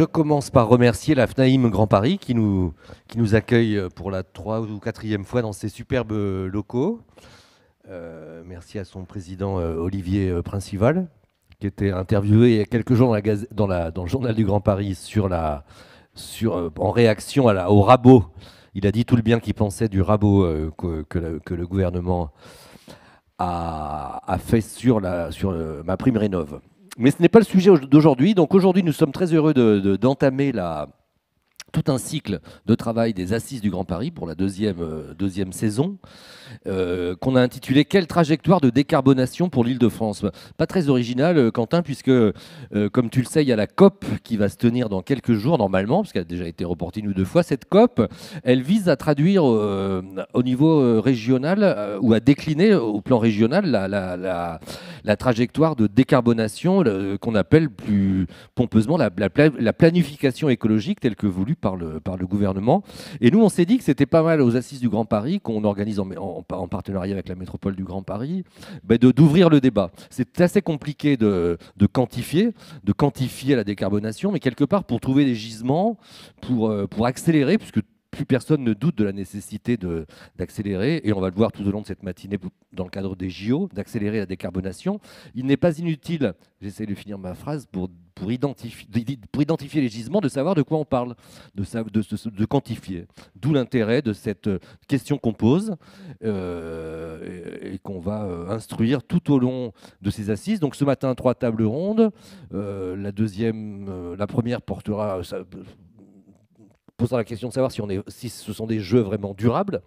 Je commence par remercier la FNAIM Grand Paris qui nous accueille pour la 3e ou 4e fois dans ces superbes locaux. Merci à son président Olivier Principal, qui était interviewé il y a quelques jours dans le journal du Grand Paris en réaction au rabot. Il a dit tout le bien qu'il pensait du rabot que le gouvernement a fait sur ma prime rénov'. Mais ce n'est pas le sujet d'aujourd'hui. Donc aujourd'hui, nous sommes très heureux d'entamer tout un cycle de travail des Assises du Grand Paris pour la deuxième saison, qu'on a intitulé « Quelle trajectoire de décarbonation pour l'Île-de-France ?» Pas très original, Quentin, puisque, comme tu le sais, il y a la COP qui va se tenir dans quelques jours, normalement, parce qu'elle a déjà été reportée une ou deux fois. Cette COP, elle vise à traduire au niveau régional, ou à décliner au plan régional la trajectoire de décarbonation qu'on appelle plus pompeusement la planification écologique telle que voulue par le gouvernement. Et nous, on s'est dit que c'était pas mal aux Assises du Grand Paris, qu'on organise en partenariat avec la métropole du Grand Paris, d'ouvrir le débat. C'est assez compliqué de quantifier la décarbonation, mais quelque part, pour trouver des gisements, pour accélérer, puisque plus personne ne doute de la nécessité d'accélérer, et on va le voir tout au long de cette matinée dans le cadre des JO, d'accélérer la décarbonation. Il n'est pas inutile, j'essaie de finir ma phrase, pour identifier les gisements, de savoir de quoi on parle, de quantifier. D'où l'intérêt de cette question qu'on pose et qu'on va instruire tout au long de ces assises. Donc ce matin, 3 tables rondes. La première portera... posant la question de savoir si ce sont des jeux vraiment durables.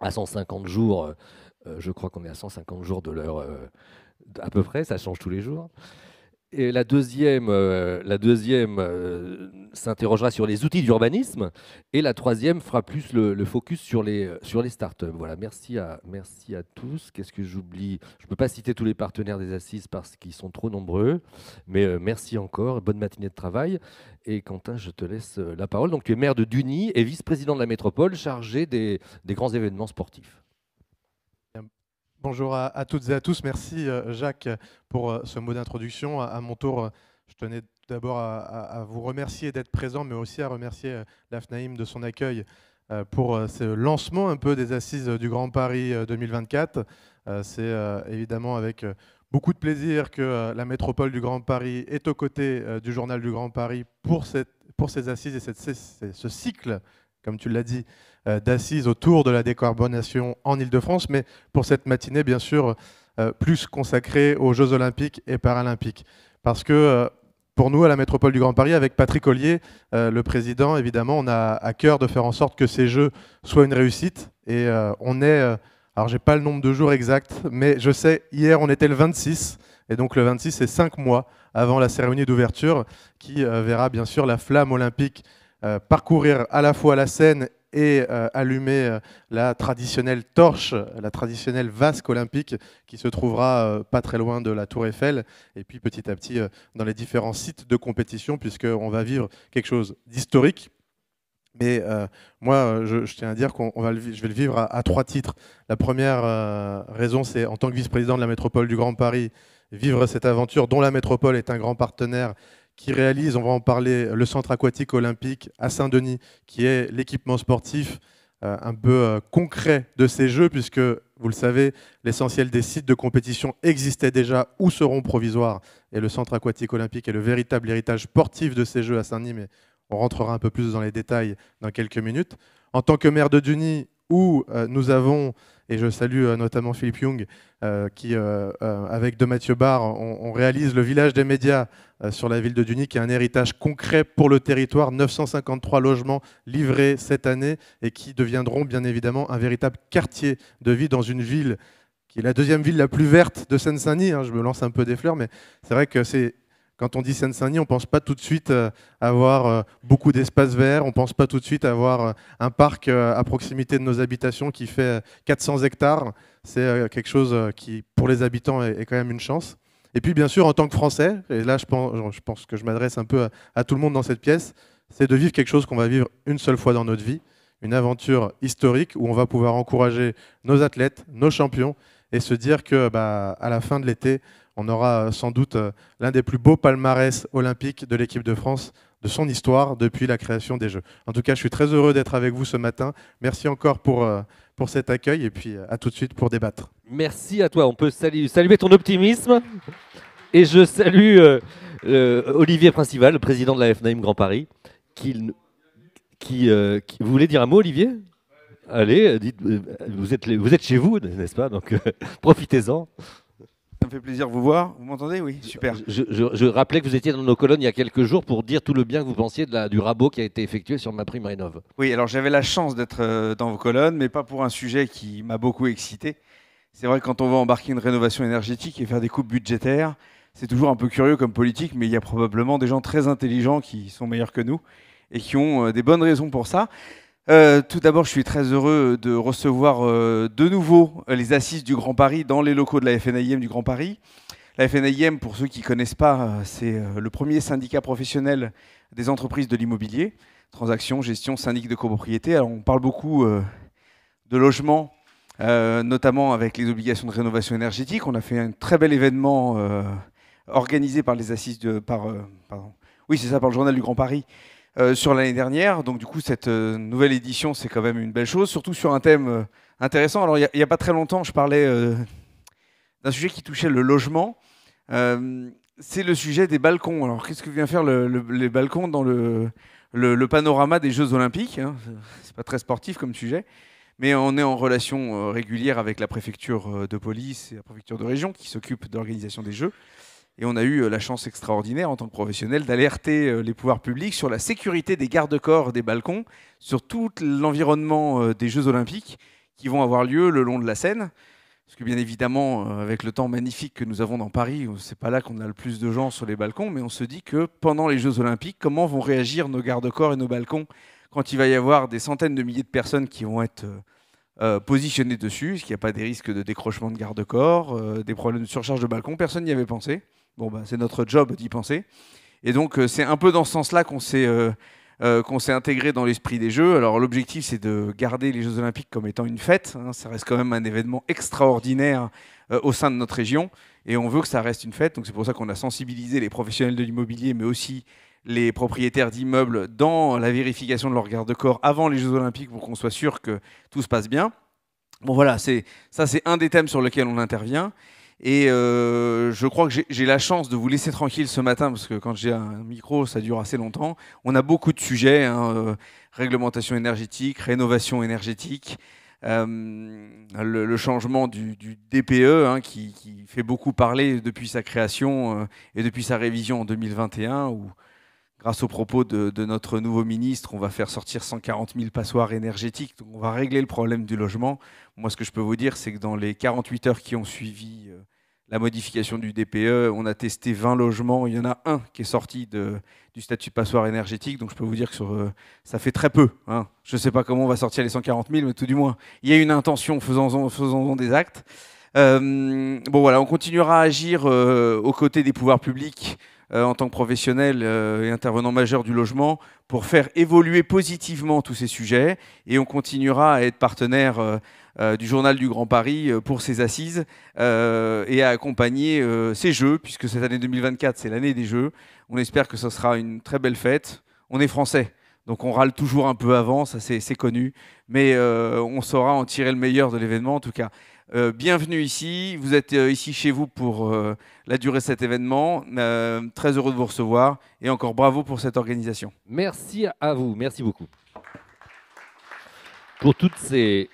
À 150 jours, je crois qu'on est à 150 jours de l'heure à peu près, ça change tous les jours. Et la deuxième s'interrogera sur les outils d'urbanisme, et la troisième fera plus le focus sur les startups. Voilà, merci à tous. Qu'est-ce que j'oublie? Je ne peux pas citer tous les partenaires des Assises parce qu'ils sont trop nombreux, mais merci encore, bonne matinée de travail. Et Quentin, je te laisse la parole. Donc, tu es maire de Duny et vice-président de la métropole chargé des grands événements sportifs. Bonjour à toutes et à tous. Merci Jacques pour ce mot d'introduction. À mon tour, je tenais d'abord à vous remercier d'être présent, mais aussi à remercier la FNAIM de son accueil pour ce lancement un peu des Assises du Grand Paris 2024. C'est évidemment avec beaucoup de plaisir que la métropole du Grand Paris est aux côtés du Journal du Grand Paris pour ces Assises et ce cycle, comme tu l'as dit, d'assises autour de la décarbonation en Île-de-France, mais pour cette matinée, bien sûr, plus consacrée aux Jeux Olympiques et Paralympiques. Parce que pour nous, à la métropole du Grand Paris, avec Patrick Ollier, le président, évidemment, on a à cœur de faire en sorte que ces Jeux soient une réussite. Et on est, alors j'ai pas le nombre de jours exact, mais je sais, hier, on était le 26, et donc le 26, c'est 5 mois avant la cérémonie d'ouverture, qui verra bien sûr la flamme olympique parcourir à la fois la Seine et allumer la traditionnelle torche, la traditionnelle vasque olympique qui se trouvera pas très loin de la Tour Eiffel, et puis petit à petit dans les différents sites de compétition, puisqu'on va vivre quelque chose d'historique. Mais moi, je tiens à dire je vais le vivre à 3 titres. La première raison, c'est en tant que vice-président de la métropole du Grand Paris, vivre cette aventure dont la métropole est un grand partenaire, qui réalise, on va en parler, le centre aquatique olympique à Saint-Denis, qui est l'équipement sportif un peu concret de ces Jeux, puisque, vous le savez, l'essentiel des sites de compétition existaient déjà ou seront provisoires. Et le centre aquatique olympique est le véritable héritage sportif de ces Jeux à Saint-Denis, mais on rentrera un peu plus dans les détails dans quelques minutes. En tant que maire de Duny, où nous avons, et je salue notamment Philippe Young, qui, avec de Mathieu Barre, on réalise le village des médias sur la ville de Duny, qui est un héritage concret pour le territoire, 953 logements livrés cette année, et qui deviendront bien évidemment un véritable quartier de vie dans une ville qui est la deuxième ville la plus verte de Seine-Saint-Denis. Je me lance un peu des fleurs, mais c'est vrai que quand on dit Seine-Saint-Denis, on ne pense pas tout de suite avoir beaucoup d'espaces verts, on ne pense pas tout de suite avoir un parc à proximité de nos habitations qui fait 400 hectares. C'est quelque chose qui, pour les habitants, est quand même une chance. Et puis, bien sûr, en tant que Français, et là, je pense que je m'adresse un peu à tout le monde dans cette pièce, c'est de vivre quelque chose qu'on va vivre une seule fois dans notre vie, une aventure historique où on va pouvoir encourager nos athlètes, nos champions, et se dire que, à la fin de l'été, on aura sans doute l'un des plus beaux palmarès olympiques de l'équipe de France de son histoire depuis la création des Jeux. En tout cas, je suis très heureux d'être avec vous ce matin. Merci encore pour cet accueil et puis à tout de suite pour débattre. Merci à toi. On peut saluer ton optimisme. Et je salue Olivier Principal, le président de la FNAIM Grand Paris, vous voulez dire un mot, Olivier? Allez, dites, vous êtes chez vous, n'est-ce pas? Donc profitez-en. Ça me fait plaisir de vous voir. Vous m'entendez? Oui, super. Je rappelais que vous étiez dans nos colonnes il y a quelques jours pour dire tout le bien que vous pensiez du rabot qui a été effectué sur MaPrimeRénov'. Oui, alors j'avais la chance d'être dans vos colonnes, mais pas pour un sujet qui m'a beaucoup excité. C'est vrai que quand on va embarquer une rénovation énergétique et faire des coupes budgétaires, c'est toujours un peu curieux comme politique, mais il y a probablement des gens très intelligents qui sont meilleurs que nous et qui ont des bonnes raisons pour ça. Tout d'abord, je suis très heureux de recevoir de nouveau les assises du Grand Paris dans les locaux de la FNAIM du Grand Paris. La FNAIM, pour ceux qui ne connaissent pas, c'est le premier syndicat professionnel des entreprises de l'immobilier, transactions, gestion, syndic de copropriété. Alors, on parle beaucoup de logement, notamment avec les obligations de rénovation énergétique. On a fait un très bel événement organisé par les assises par le Journal du Grand Paris sur l'année dernière. Donc du coup, cette nouvelle édition, c'est quand même une belle chose, surtout sur un thème intéressant. Alors il n'y a pas très longtemps, je parlais d'un sujet qui touchait le logement. C'est le sujet des balcons. Alors qu'est-ce que vient faire les balcons dans le panorama des Jeux Olympiques, hein? C'est pas très sportif comme sujet. Mais on est en relation régulière avec la préfecture de police et la préfecture de région qui s'occupe de l'organisation des Jeux. Et on a eu la chance extraordinaire en tant que professionnel d'alerter les pouvoirs publics sur la sécurité des garde-corps des balcons, sur tout l'environnement des Jeux Olympiques qui vont avoir lieu le long de la Seine. Parce que bien évidemment, avec le temps magnifique que nous avons dans Paris, c'est pas là qu'on a le plus de gens sur les balcons, mais on se dit que pendant les Jeux Olympiques, comment vont réagir nos garde-corps et nos balcons quand il va y avoir des centaines de milliers de personnes qui vont être positionnées dessus? Est-ce qu'il n'y a pas des risques de décrochement de garde-corps, des problèmes de surcharge de balcon? Personne n'y avait pensé. Bon, bah, c'est notre job d'y penser. Et donc, c'est un peu dans ce sens-là qu'on s'est intégré dans l'esprit des Jeux. Alors, l'objectif, c'est de garder les Jeux Olympiques comme étant une fête, hein. Ça reste quand même un événement extraordinaire au sein de notre région. Et on veut que ça reste une fête. Donc, c'est pour ça qu'on a sensibilisé les professionnels de l'immobilier, mais aussi les propriétaires d'immeubles dans la vérification de leur garde-corps avant les Jeux Olympiques pour qu'on soit sûr que tout se passe bien. Bon, voilà, c'est un des thèmes sur lesquels on intervient. Et je crois que j'ai la chance de vous laisser tranquille ce matin, parce que quand j'ai un micro, ça dure assez longtemps. On a beaucoup de sujets, hein, réglementation énergétique, rénovation énergétique, le changement du DPE, hein, qui fait beaucoup parler depuis sa création et depuis sa révision en 2021, où grâce aux propos de notre nouveau ministre, on va faire sortir 140 000 passoires énergétiques. Donc on va régler le problème du logement. Moi, ce que je peux vous dire, c'est que dans les 48 heures qui ont suivi la modification du DPE, on a testé 20 logements. Il y en a un qui est sorti du statut de passoire énergétique. Donc je peux vous dire que ça fait très peu, hein. Je ne sais pas comment on va sortir les 140 000, mais tout du moins, il y a une intention, faisons-en des actes. Bon voilà, on continuera à agir aux côtés des pouvoirs publics en tant que professionnel et intervenant majeur du logement pour faire évoluer positivement tous ces sujets, et on continuera à être partenaire du Journal du Grand Paris pour ces assises et à accompagner ces Jeux, puisque cette année 2024 c'est l'année des Jeux. On espère que ce sera une très belle fête. On est français, donc on râle toujours un peu avant, ça c'est connu, mais on saura en tirer le meilleur de l'événement en tout cas. Bienvenue ici, vous êtes ici chez vous pour la durée de cet événement. Très heureux de vous recevoir et encore bravo pour cette organisation. Merci à vous, merci beaucoup pour toutes ces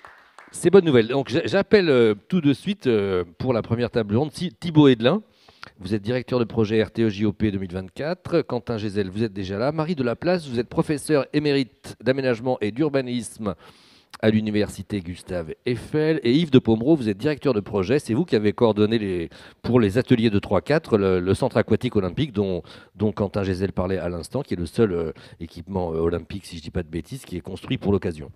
bonnes nouvelles. Donc j'appelle tout de suite pour la première table ronde Thibaut Hedelin. Vous êtes directeur de projet RTE-JOP 2024. Quentin Gézel, vous êtes déjà là. Marie Delaplace, vous êtes professeur émérite d'aménagement et d'urbanisme à l'université Gustave Eiffel. Et Yves de Pomereau, vous êtes directeur de projet. C'est vous qui avez coordonné pour les ateliers de 3-4 le centre aquatique olympique dont Quentin Gézel parlait à l'instant, qui est le seul équipement olympique, si je ne dis pas de bêtises, qui est construit pour l'occasion.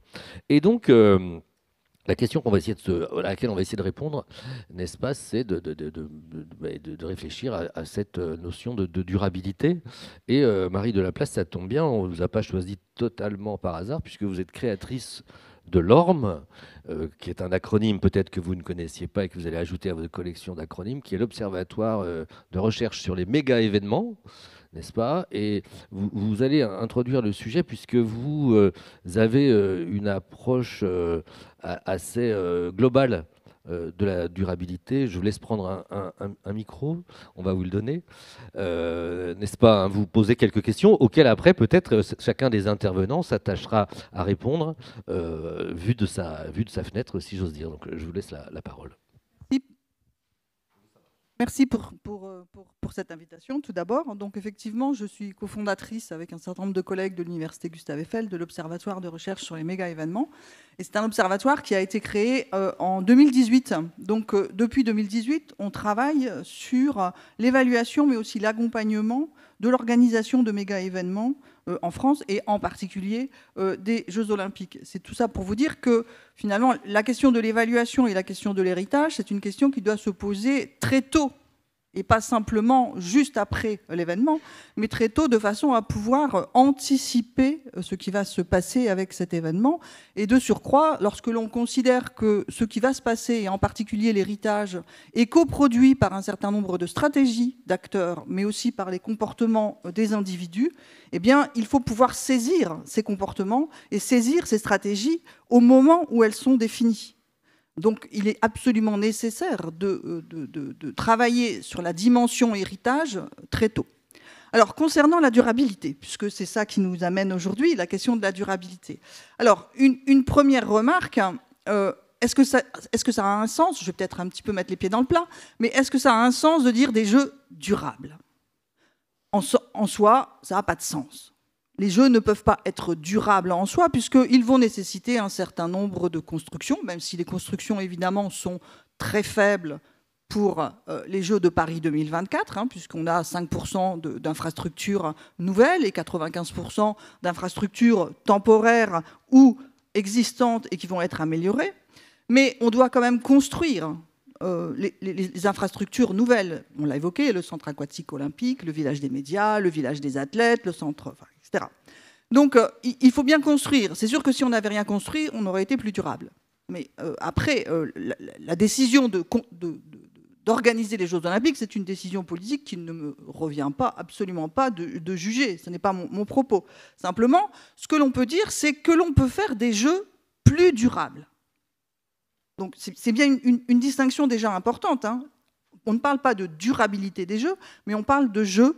Et donc, la question à laquelle on va essayer de répondre, n'est-ce pas, c'est de réfléchir à cette notion de durabilité. Et Marie Delaplace, ça tombe bien, on ne vous a pas choisi totalement par hasard, puisque vous êtes créatrice de l'ORM, qui est un acronyme peut-être que vous ne connaissiez pas et que vous allez ajouter à votre collection d'acronymes, qui est l'Observatoire de recherche sur les méga-événements, n'est-ce pas? Et vous allez introduire le sujet puisque vous avez une approche assez globale de la durabilité. Je vous laisse prendre un micro, on va vous le donner. N'est-ce pas, hein, vous posez quelques questions auxquelles après peut-être chacun des intervenants s'attachera à répondre vu de sa fenêtre, si j'ose dire. Donc je vous laisse la parole. Merci pour cette invitation, tout d'abord. Donc, effectivement, je suis cofondatrice avec un certain nombre de collègues de l'Université Gustave Eiffel de l'Observatoire de recherche sur les méga-événements. Et c'est un observatoire qui a été créé en 2018. Donc, depuis 2018, on travaille sur l'évaluation, mais aussi l'accompagnement de l'organisation de méga-événements en France et en particulier des Jeux Olympiques. C'est tout ça pour vous dire que finalement, la question de l'évaluation et la question de l'héritage, c'est une question qui doit se poser très tôt et pas simplement juste après l'événement, mais très tôt de façon à pouvoir anticiper ce qui va se passer avec cet événement. Et de surcroît, lorsque l'on considère que ce qui va se passer, et en particulier l'héritage, est coproduit par un certain nombre de stratégies d'acteurs, mais aussi par les comportements des individus, eh bien, il faut pouvoir saisir ces comportements et saisir ces stratégies au moment où elles sont définies. Donc, il est absolument nécessaire de travailler sur la dimension héritage très tôt. Alors, concernant la durabilité, puisque c'est ça qui nous amène aujourd'hui, la question de la durabilité. Alors, une première remarque, est-ce que ça a un sens? Je vais peut-être un petit peu mettre les pieds dans le plat, mais est-ce que ça a un sens de dire des jeux durables? En soi, ça n'a pas de sens. Les jeux ne peuvent pas être durables en soi puisqu'ils vont nécessiter un certain nombre de constructions, même si les constructions, évidemment, sont très faibles pour les Jeux de Paris 2024, puisqu'on a 5% d'infrastructures nouvelles et 95% d'infrastructures temporaires ou existantes et qui vont être améliorées. Mais on doit quand même construire les infrastructures nouvelles. On l'a évoqué, le centre aquatique olympique, le village des médias, le village des athlètes, le centre, etc. Donc, il faut bien construire. C'est sûr que si on n'avait rien construit, on aurait été plus durable. Mais après, la décision d'organiser les Jeux olympiques, c'est une décision politique qui ne me revient pas, absolument pas, de juger. Ce n'est pas mon propos. Simplement, ce que l'on peut dire, c'est que l'on peut faire des Jeux plus durables. Donc, c'est bien une distinction déjà importante. On ne parle pas de durabilité des jeux, mais on parle de jeux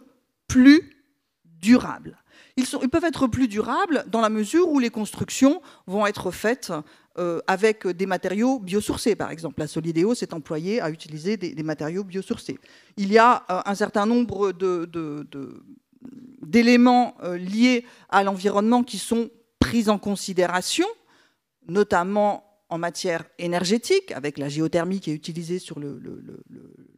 plus durables. Ils peuvent être plus durables dans la mesure où les constructions vont être faites avec des matériaux biosourcés. Par exemple, la Solideo s'est employée à utiliser des matériaux biosourcés. Il y a un certain nombre d'éléments liés à l'environnement qui sont pris en considération, notamment en matière énergétique, avec la géothermie qui est utilisée sur le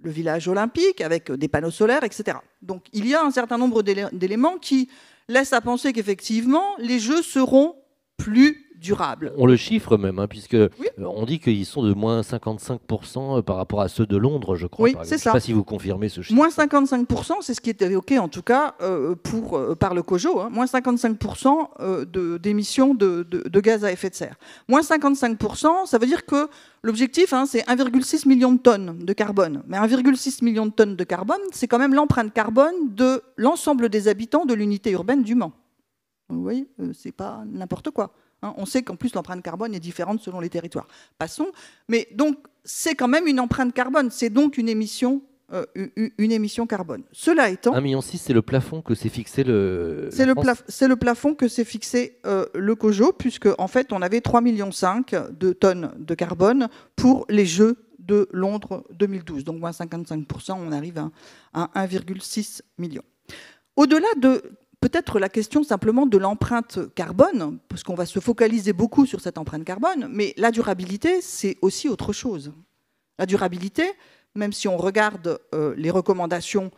village olympique, avec des panneaux solaires, etc. Donc il y a un certain nombre d'éléments qui laissent à penser qu'effectivement, les jeux seront plus durables. On le chiffre même, puisque oui. On dit qu'ils sont de moins 55% par rapport à ceux de Londres, je crois. Oui, c'est ça. Je ne sais pas si vous confirmez ce chiffre. Moins 55%, c'est ce qui est évoqué en tout cas par le COJO, moins 55% d'émissions de gaz à effet de serre. Moins 55%, ça veut dire que l'objectif, c'est 1,6 million de tonnes de carbone. Mais 1,6 million de tonnes de carbone, c'est quand même l'empreinte carbone de l'ensemble des habitants de l'unité urbaine du Mans. Vous voyez, c'est pas n'importe quoi. On sait qu'en plus, l'empreinte carbone est différente selon les territoires. Passons. Mais donc, c'est quand même une empreinte carbone. C'est donc une émission carbone. Cela étant... 1,6 million, c'est le plafond que s'est fixé le... C'est le plafond que s'est fixé le COJO, puisque en fait, on avait 3,5 millions de tonnes de carbone pour les Jeux de Londres 2012. Donc, moins 55%, on arrive à 1,6 million. Au-delà de... Peut-être la question simplement de l'empreinte carbone, parce qu'on va se focaliser beaucoup sur cette empreinte carbone, mais la durabilité, c'est aussi autre chose. La durabilité, même si on regarde les recommandations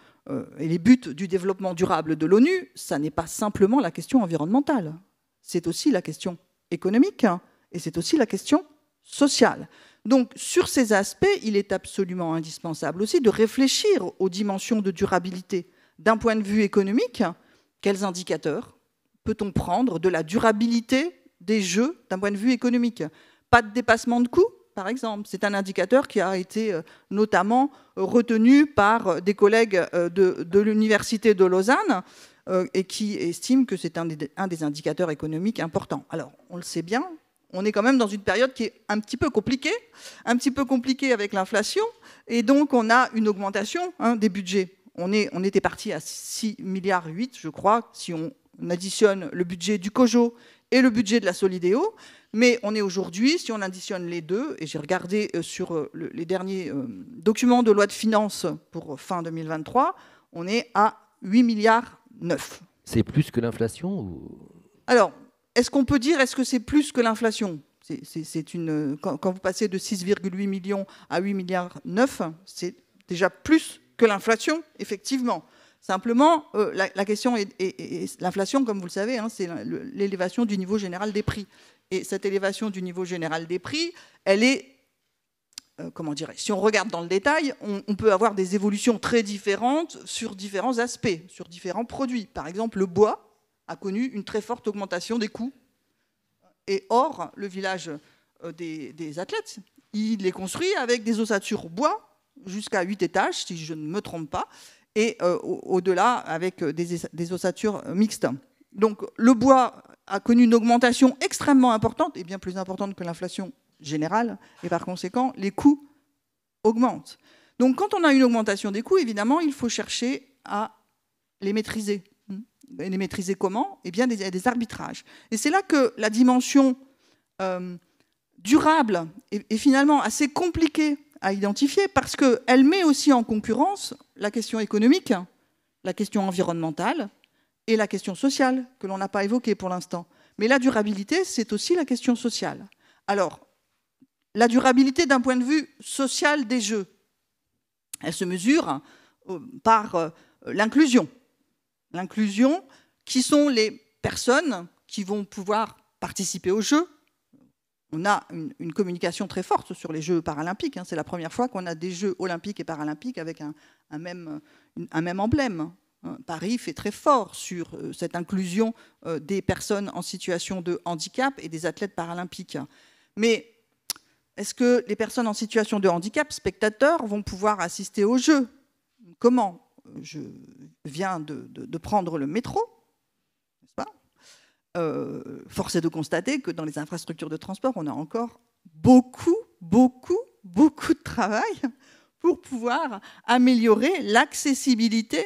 et les buts du développement durable de l'ONU, ça n'est pas simplement la question environnementale. C'est aussi la question économique et c'est aussi la question sociale. Donc, sur ces aspects, il est absolument indispensable aussi de réfléchir aux dimensions de durabilité. D'un point de vue économique, quels indicateurs peut-on prendre de la durabilité des jeux d'un point de vue économique. Pas de dépassement de coûts, par exemple. C'est un indicateur qui a été notamment retenu par des collègues de l'Université de Lausanne et qui estiment que c'est un des indicateurs économiques importants. Alors, on le sait bien, on est quand même dans une période qui est un petit peu compliquée avec l'inflation, et donc on a une augmentation des budgets. On était parti à 6,8 milliards, je crois, si on additionne le budget du COJO et le budget de la Solidéo. Mais on est aujourd'hui, si on additionne les deux, et j'ai regardé sur les derniers documents de loi de finances pour fin 2023, on est à 8,9 milliards. C'est plus que l'inflation ou... Alors, est-ce qu'on peut dire, est-ce que c'est plus que l'inflation ? Quand vous passez de 6,8 millions à 8,9 milliards, c'est déjà plus que l'inflation, effectivement. Simplement, la question est l'inflation, comme vous le savez, hein, c'est l'élévation du niveau général des prix. Et cette élévation du niveau général des prix, elle est, comment dirais-je, si on regarde dans le détail, on peut avoir des évolutions très différentes sur différents aspects, sur différents produits. Par exemple, le bois a connu une très forte augmentation des coûts. Et or, le village des athlètes, il est construit avec des ossatures bois jusqu'à 8 étages, si je ne me trompe pas, et au-delà avec des ossatures mixtes. Donc le bois a connu une augmentation extrêmement importante, et bien plus importante que l'inflation générale, et par conséquent, les coûts augmentent. Donc quand on a une augmentation des coûts, évidemment, il faut chercher à les maîtriser. Et les maîtriser comment ? Eh bien, il y a des arbitrages. Et c'est là que la dimension durable est finalement assez compliquée à identifier, parce qu'elle met aussi en concurrence la question économique, la question environnementale et la question sociale, que l'on n'a pas évoquée pour l'instant. Mais la durabilité, c'est aussi la question sociale. Alors, la durabilité d'un point de vue social des jeux, elle se mesure par l'inclusion. L'inclusion, qui sont les personnes qui vont pouvoir participer aux Jeux. On a une communication très forte sur les Jeux paralympiques. C'est la première fois qu'on a des Jeux olympiques et paralympiques avec un même emblème. Paris fait très fort sur cette inclusion des personnes en situation de handicap et des athlètes paralympiques. Mais est-ce que les personnes en situation de handicap, spectateurs, vont pouvoir assister aux Jeux ? Comment ? Je viens de prendre le métro, n'est-ce pas ? Force est de constater que dans les infrastructures de transport, on a encore beaucoup de travail pour pouvoir améliorer l'accessibilité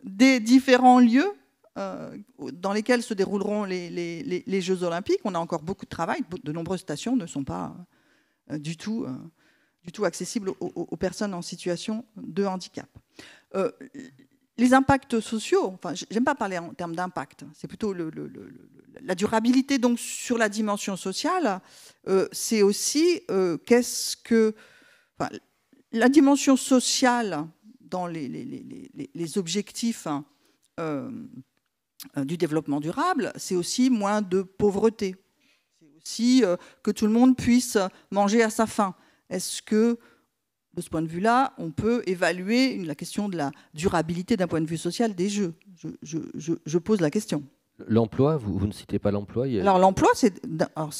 des différents lieux dans lesquels se dérouleront les Jeux olympiques. On a encore beaucoup de travail. De nombreuses stations ne sont pas du tout accessibles aux personnes en situation de handicap. Les impacts sociaux, enfin, j'aime pas parler en termes d'impact, c'est plutôt la durabilité donc sur la dimension sociale. C'est aussi la dimension sociale dans les objectifs du développement durable, c'est aussi moins de pauvreté, c'est aussi que tout le monde puisse manger à sa faim. Est-ce que de ce point de vue-là, on peut évaluer la question de la durabilité d'un point de vue social des Jeux. Je pose la question. L'emploi, vous ne citez pas l'emploi. Alors l'emploi, c'est en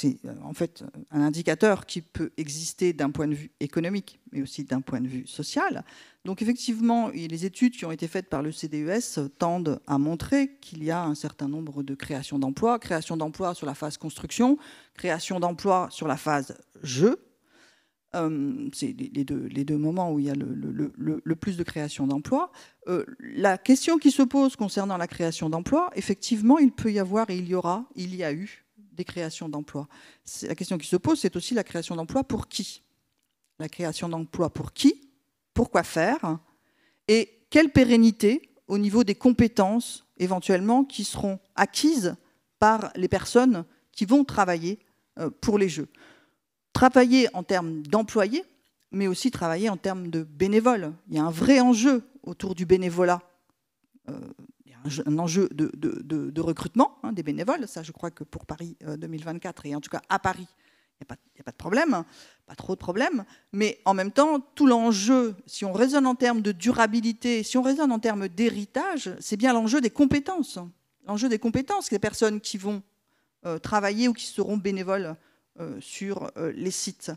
fait un indicateur qui peut exister d'un point de vue économique, mais aussi d'un point de vue social. Donc effectivement, les études qui ont été faites par le CDES tendent à montrer qu'il y a un certain nombre de créations d'emplois sur la phase construction, création d'emplois sur la phase jeu. C'est les deux moments où il y a le plus de création d'emplois. La question qui se pose concernant la création d'emplois, effectivement, il peut y avoir et il y a eu des créations d'emplois. La question qui se pose, c'est aussi la création d'emplois pour qui ? La création d'emplois pour qui ? Pourquoi faire ? Et quelle pérennité au niveau des compétences éventuellement qui seront acquises par les personnes qui vont travailler pour les Jeux ? Travailler en termes d'employés, mais aussi travailler en termes de bénévoles. Il y a un vrai enjeu autour du bénévolat. Il y a un enjeu de recrutement des bénévoles. Ça, je crois que pour Paris 2024, et en tout cas à Paris, il n'y a pas de problème, pas trop de problème. Mais en même temps, tout l'enjeu, si on raisonne en termes de durabilité, si on raisonne en termes d'héritage, c'est bien l'enjeu des compétences. L'enjeu des compétences, les personnes qui vont travailler ou qui seront bénévoles sur les sites.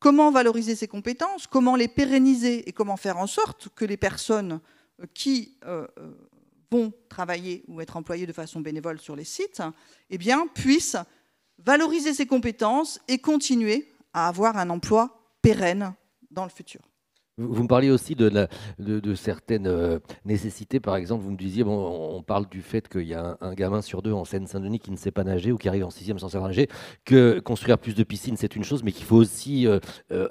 Comment valoriser ces compétences? Comment les pérenniser? Et comment faire en sorte que les personnes qui vont travailler ou être employées de façon bénévole sur les sites, eh bien, puissent valoriser ces compétences et continuer à avoir un emploi pérenne dans le futur. Vous me parliez aussi de certaines nécessités. Par exemple, vous me disiez, bon, on parle du fait qu'il y a un gamin sur 2 en Seine-Saint-Denis qui ne sait pas nager ou qui arrive en 6e sans savoir nager, que construire plus de piscines, c'est une chose, mais qu'il faut aussi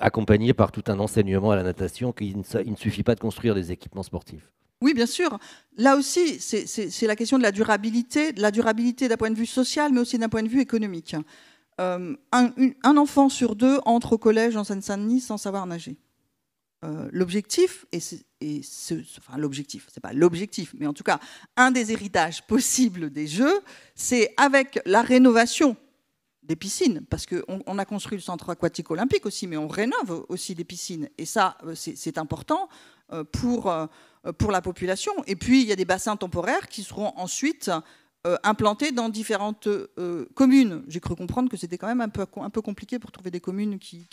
accompagner par tout un enseignement à la natation, qu'il ne suffit pas de construire des équipements sportifs. Oui, bien sûr. Là aussi, c'est la question de la durabilité d'un point de vue social, mais aussi d'un point de vue économique. Un enfant sur 2 entre au collège en Seine-Saint-Denis sans savoir nager. L'objectif, l'objectif, c'est pas l'objectif, mais en tout cas, un des héritages possibles des Jeux, c'est avec la rénovation des piscines, parce qu'on a construit le centre aquatique olympique aussi, mais on rénove aussi des piscines, et ça, c'est important pour la population. Et puis, il y a des bassins temporaires qui seront ensuite implantés dans différentes communes. J'ai cru comprendre que c'était quand même un peu compliqué pour trouver des communes qui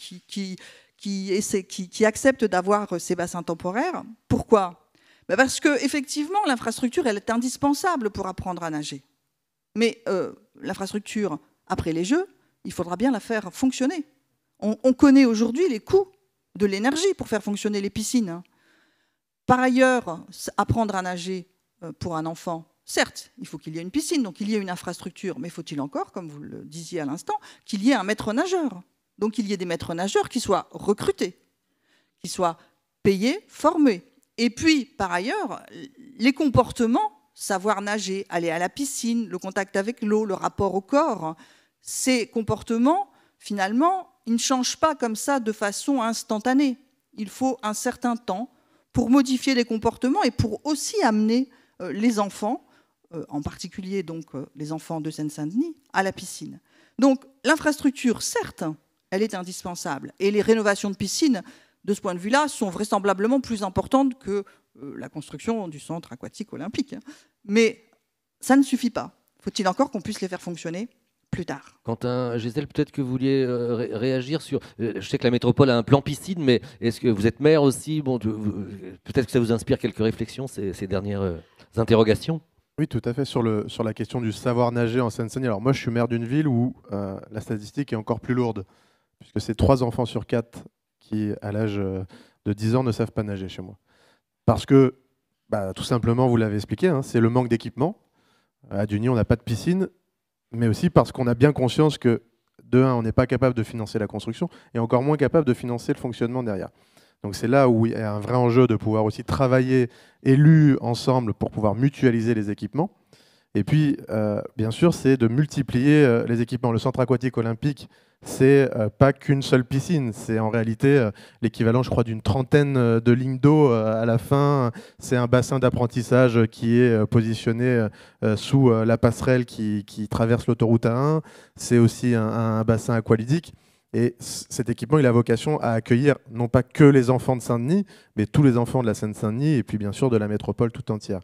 acceptent d'avoir ces bassins temporaires. Pourquoi? Parce qu'effectivement, l'infrastructure, elle est indispensable pour apprendre à nager. Mais l'infrastructure, après les Jeux, il faudra bien la faire fonctionner. On connaît aujourd'hui les coûts de l'énergie pour faire fonctionner les piscines. Par ailleurs, apprendre à nager pour un enfant, certes, il faut qu'il y ait une piscine, donc il y ait une infrastructure, mais faut-il encore, comme vous le disiez à l'instant, qu'il y ait un maître nageur? Donc il y ait des maîtres nageurs qui soient recrutés, qui soient payés, formés. Et puis, par ailleurs, les comportements, savoir nager, aller à la piscine, le contact avec l'eau, le rapport au corps, ces comportements, finalement, ils ne changent pas comme ça de façon instantanée. Il faut un certain temps pour modifier les comportements et pour aussi amener les enfants, en particulier donc les enfants de Seine-Saint-Denis, à la piscine. Donc l'infrastructure, certes, elle est indispensable. Et les rénovations de piscines, de ce point de vue-là, sont vraisemblablement plus importantes que la construction du centre aquatique olympique. Mais ça ne suffit pas. Faut-il encore qu'on puisse les faire fonctionner plus tard? Quentin, Gisèle, peut-être que vous vouliez réagir sur... je sais que la métropole a un plan piscine, mais est-ce que vous êtes maire aussi? Bon, peut-être que ça vous inspire quelques réflexions, ces dernières interrogations? Oui, tout à fait, sur la question du savoir nager en Seine-Saint-Denis. Alors moi, je suis maire d'une ville où la statistique est encore plus lourde, puisque c'est 3 enfants sur 4 qui, à l'âge de 10 ans, ne savent pas nager chez moi. Parce que, tout simplement, vous l'avez expliqué, hein, c'est le manque d'équipement. À Dugny, on n'a pas de piscine, mais aussi parce qu'on a bien conscience que, de un, on n'est pas capable de financer la construction, et encore moins capable de financer le fonctionnement derrière. Donc c'est là où il y a un vrai enjeu de pouvoir aussi travailler élus ensemble pour pouvoir mutualiser les équipements. Et puis, bien sûr, c'est de multiplier les équipements. Le centre aquatique olympique, c'est pas qu'une seule piscine. C'est en réalité l'équivalent, je crois, d'une trentaine de lignes d'eau à la fin. C'est un bassin d'apprentissage qui est positionné sous la passerelle qui traverse l'autoroute A1. C'est aussi un bassin aqualydique. Et cet équipement, il a vocation à accueillir non pas que les enfants de Saint-Denis, mais tous les enfants de la Seine-Saint-Denis et puis bien sûr de la métropole tout entière.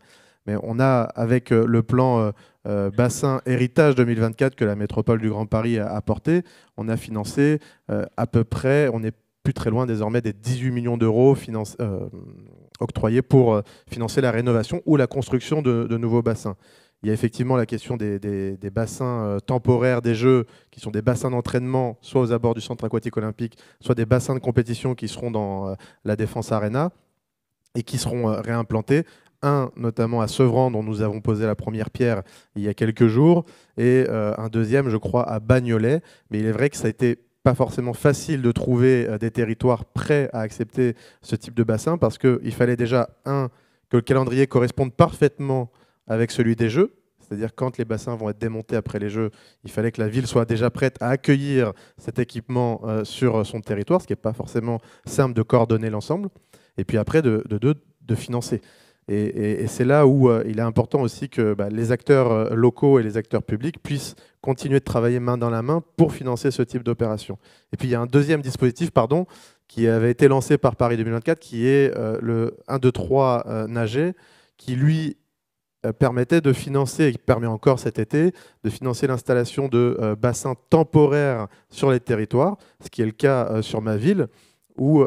Mais on a, avec le plan bassin héritage 2024 que la métropole du Grand Paris a porté, on a financé à peu près, on n'est plus très loin désormais des 18 millions d'euros octroyés pour financer la rénovation ou la construction de nouveaux bassins. Il y a effectivement la question des bassins temporaires des Jeux, qui sont des bassins d'entraînement, soit aux abords du centre aquatique olympique, soit des bassins de compétition qui seront dans la Défense Arena et qui seront réimplantés. Un, notamment à Sevran, dont nous avons posé la première pierre il y a quelques jours, et un deuxième, je crois, à Bagnolet. Mais il est vrai que ça a été pas forcément facile de trouver des territoires prêts à accepter ce type de bassin, parce qu'il fallait déjà, que le calendrier corresponde parfaitement avec celui des Jeux. C'est-à-dire quand les bassins vont être démontés après les Jeux, il fallait que la ville soit déjà prête à accueillir cet équipement sur son territoire, ce qui n'est pas forcément simple de coordonner l'ensemble. Et puis après, de financer. Et c'est là où il est important aussi que les acteurs locaux et les acteurs publics puissent continuer de travailler main dans la main pour financer ce type d'opération. Et puis il y a un deuxième dispositif, qui avait été lancé par Paris 2024, qui est le 1, 2, 3 nager, qui lui permettait de financer, et qui permet encore cet été, de financer l'installation de bassins temporaires sur les territoires, ce qui est le cas sur ma ville, où,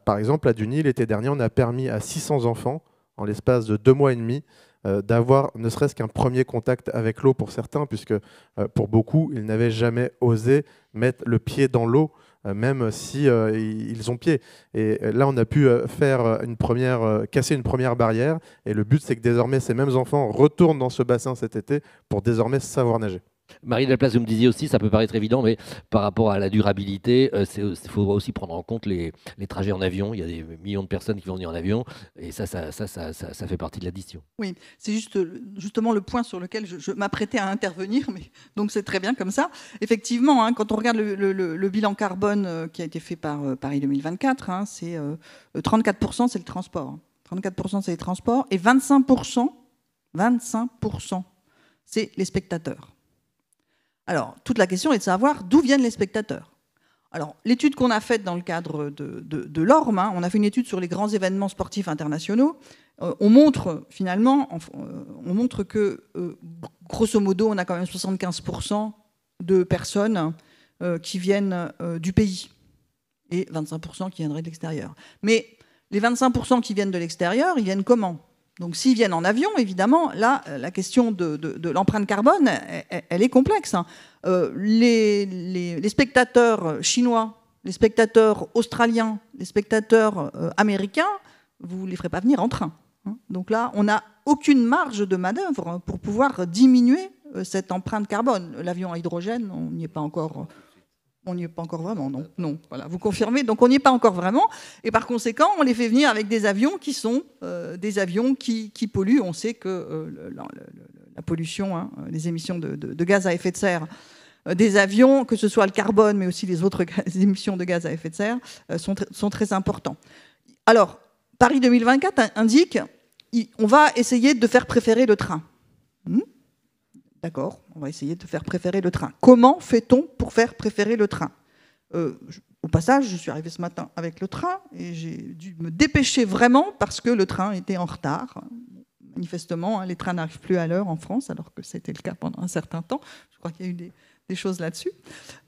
par exemple, à Duny, l'été dernier, on a permis à 600 enfants, en l'espace de 2 mois et demi, d'avoir ne serait-ce qu'un premier contact avec l'eau pour certains, puisque pour beaucoup, ils n'avaient jamais osé mettre le pied dans l'eau, même si ils ont pied. Et là, on a pu casser une première barrière. Et le but, c'est que désormais, ces mêmes enfants retournent dans ce bassin cet été pour désormais savoir nager. Marie Delplace, vous me disiez aussi, ça peut paraître évident, mais par rapport à la durabilité, il faut aussi prendre en compte les trajets en avion. Il y a des millions de personnes qui vont venir en avion, et ça fait partie de l'addition. Oui, c'est justement le point sur lequel je m'apprêtais à intervenir, mais donc c'est très bien comme ça. Effectivement, hein, quand on regarde le bilan carbone qui a été fait par Paris 2024, hein, c'est 34%, c'est le transport. 34%, c'est les transports, et 25%, c'est les spectateurs. Alors, toute la question est de savoir d'où viennent les spectateurs. Alors, l'étude qu'on a faite dans le cadre de l'ORM, hein, on a fait une étude sur les grands événements sportifs internationaux. On montre finalement, on montre que, grosso modo, on a quand même 75% de personnes qui viennent du pays et 25% qui viendraient de l'extérieur. Mais les 25% qui viennent de l'extérieur, ils viennent comment ? Donc s'ils viennent en avion, évidemment, là, la question de l'empreinte carbone, elle est complexe. Les spectateurs chinois, les spectateurs australiens, les spectateurs américains, vous ne les ferez pas venir en train. Donc là, on n'a aucune marge de manœuvre pour pouvoir diminuer cette empreinte carbone. L'avion à hydrogène, on n'y est pas encore... On n'y est pas encore vraiment, non. Non, voilà, vous confirmez. Donc on n'y est pas encore vraiment. Et par conséquent, on les fait venir avec des avions qui sont des avions qui polluent. On sait que la pollution, hein, les émissions de gaz à effet de serre des avions, que ce soit le carbone, mais aussi les autres émissions de gaz à effet de serre, sont très importants. Alors, Paris 2024 indique on va essayer de faire préférer le train. D'accord, on va essayer de faire préférer le train. Comment fait-on pour faire préférer le train ? Au passage, je suis arrivée ce matin avec le train et j'ai dû me dépêcher vraiment parce que le train était en retard. Manifestement, hein, les trains n'arrivent plus à l'heure en France, alors que c'était le cas pendant un certain temps. Je crois qu'il y a eu des choses là-dessus.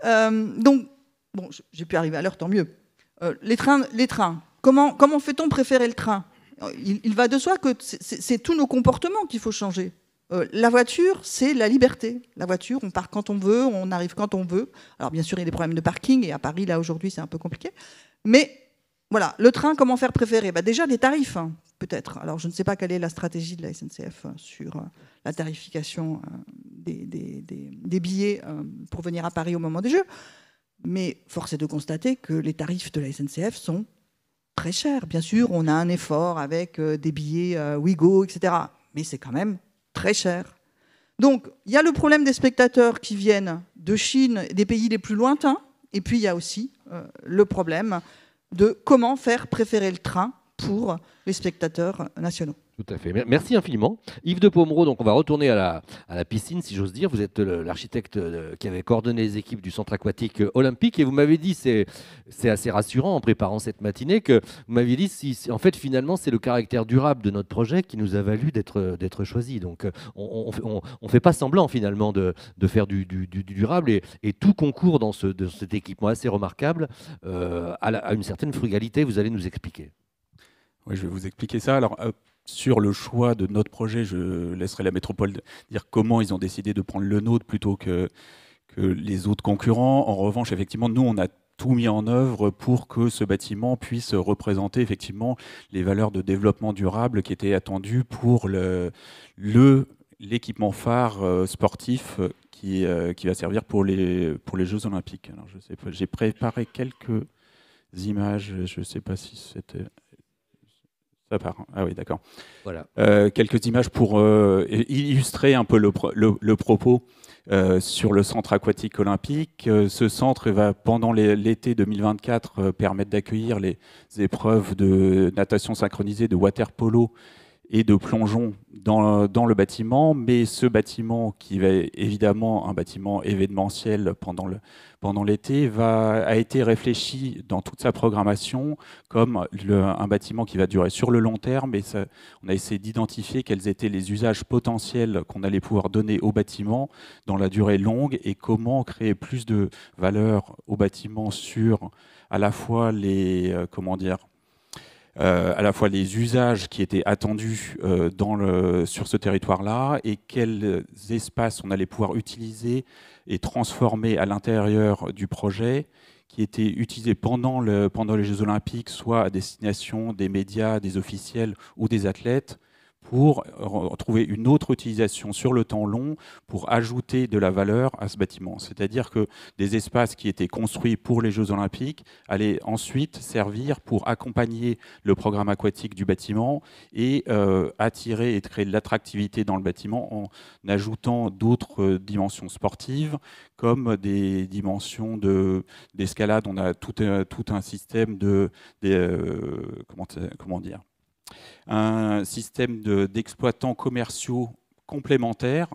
Donc, bon, j'ai pu arriver à l'heure, tant mieux. Les trains. Comment fait-on préférer le train ? Il va de soi que c'est tous nos comportements qu'il faut changer. La voiture, c'est la liberté. La voiture, on part quand on veut, on arrive quand on veut. Alors bien sûr, il y a des problèmes de parking, et à Paris, là, aujourd'hui, c'est un peu compliqué. Mais voilà, le train, comment faire préférer ? Déjà, les tarifs, hein, peut-être. Alors, je ne sais pas quelle est la stratégie de la SNCF sur la tarification des billets pour venir à Paris au moment des Jeux. Mais force est de constater que les tarifs de la SNCF sont très chers. Bien sûr, on a un effort avec des billets Ouigo, etc. Mais c'est quand même très cher. Donc, il y a le problème des spectateurs qui viennent de Chine, des pays les plus lointains, et puis il y a aussi le problème de comment faire préférer le train pour les spectateurs nationaux. Tout à fait. Merci infiniment. Yves de Pomereau, donc on va retourner à la piscine, si j'ose dire. Vous êtes l'architecte qui avait coordonné les équipes du centre aquatique olympique, et vous m'avez dit, c'est assez rassurant en préparant cette matinée, que vous m'aviez dit, en fait, finalement, c'est le caractère durable de notre projet qui nous a valu d'être choisi. Donc, on ne fait pas semblant, finalement, de faire du durable, et tout concourt dans cet équipement assez remarquable à une certaine frugalité. Vous allez nous expliquer. Oui, je vais vous expliquer ça. Alors, sur le choix de notre projet, je laisserai la métropole dire comment ils ont décidé de prendre le nôtre plutôt que les autres concurrents. En revanche, effectivement, nous, on a tout mis en œuvre pour que ce bâtiment puisse représenter effectivement les valeurs de développement durable qui étaient attendues pour l'équipement phare sportif qui va servir pour les Jeux Olympiques. Alors, je sais pas, j'ai préparé quelques images, je ne sais pas si c'était... Ah oui, d'accord. Voilà. Quelques images pour illustrer un peu le propos sur le centre aquatique olympique. Ce centre va, pendant l'été 2024, permettre d'accueillir les épreuves de natation synchronisée, de water polo et de plongeon dans le bâtiment, mais ce bâtiment, qui va évidemment un bâtiment événementiel pendant l'été, a été réfléchi dans toute sa programmation comme un bâtiment qui va durer sur le long terme, et on a essayé d'identifier quels étaient les usages potentiels qu'on allait pouvoir donner au bâtiment dans la durée longue, et comment créer plus de valeur au bâtiment sur à la fois à la fois les usages qui étaient attendus sur ce territoire-là, et quels espaces on allait pouvoir utiliser et transformer à l'intérieur du projet, qui étaient utilisés pendant les Jeux Olympiques, soit à destination des médias, des officiels ou des athlètes, pour trouver une autre utilisation sur le temps long, pour ajouter de la valeur à ce bâtiment. C'est-à-dire que des espaces qui étaient construits pour les Jeux Olympiques allaient ensuite servir pour accompagner le programme aquatique du bâtiment et attirer et créer de l'attractivité dans le bâtiment en ajoutant d'autres dimensions sportives, comme des dimensions d'escalade. On a tout un système un système d'exploitants commerciaux complémentaires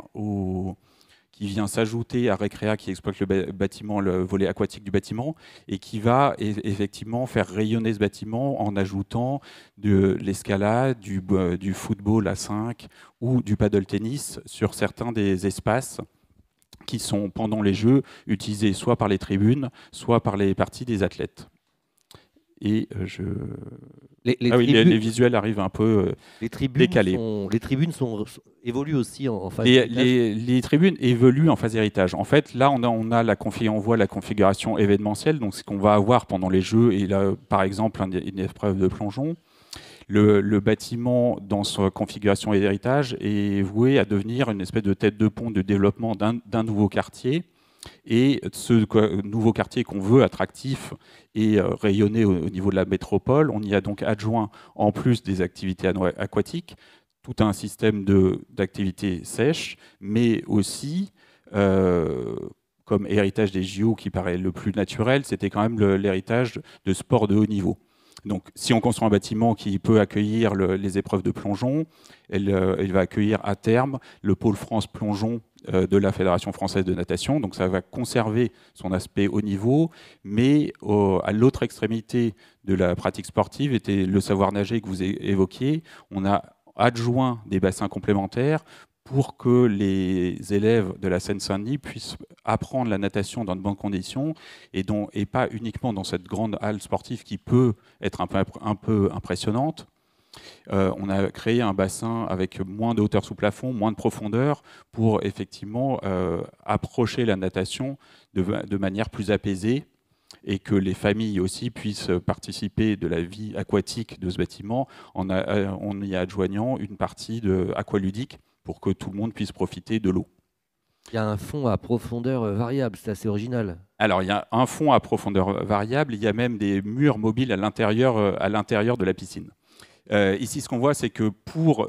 qui vient s'ajouter à Recrea, qui exploite le bâtiment, le volet aquatique du bâtiment, et qui va effectivement faire rayonner ce bâtiment en ajoutant de l'escalade, du football à 5 ou du paddle tennis sur certains des espaces qui sont, pendant les Jeux, utilisés soit par les tribunes, soit par les parties des athlètes. Et les visuels arrivent un peu décalés. Les tribunes évoluent aussi en phase héritage. Les tribunes évoluent en phase héritage. En fait, là, on voit la configuration événementielle, donc ce qu'on va avoir pendant les Jeux, et là, par exemple, une épreuve de plongeon. Le bâtiment, dans sa configuration héritage, est voué à devenir une espèce de tête de pont de développement d'un nouveau quartier. Et ce nouveau quartier qu'on veut attractif et rayonné au niveau de la métropole, on y a donc adjoint, en plus des activités aquatiques, tout un système d'activités sèches, mais aussi, comme héritage des JO qui paraît le plus naturel, c'était quand même l'héritage de sport de haut niveau. Donc, si on construit un bâtiment qui peut accueillir les épreuves de plongeon, il va accueillir à terme le pôle France plongeon de la Fédération française de natation. Donc, ça va conserver son aspect haut niveau, mais à l'autre extrémité de la pratique sportive était le savoir nager que vous évoquiez. On a adjoint des bassins complémentaires pour que les élèves de la Seine-Saint-Denis puissent apprendre la natation dans de bonnes conditions, et pas uniquement dans cette grande halle sportive qui peut être un peu impressionnante. On a créé un bassin avec moins de hauteur sous plafond, moins de profondeur, pour effectivement approcher la natation de manière plus apaisée, et que les familles aussi puissent participer de la vie aquatique de ce bâtiment en y adjoignant une partie aqualudique, pour que tout le monde puisse profiter de l'eau. Il y a un fond à profondeur variable, c'est assez original. Alors, il y a un fond à profondeur variable, il y a même des murs mobiles à l'intérieur de la piscine. Ici, ce qu'on voit, c'est que pour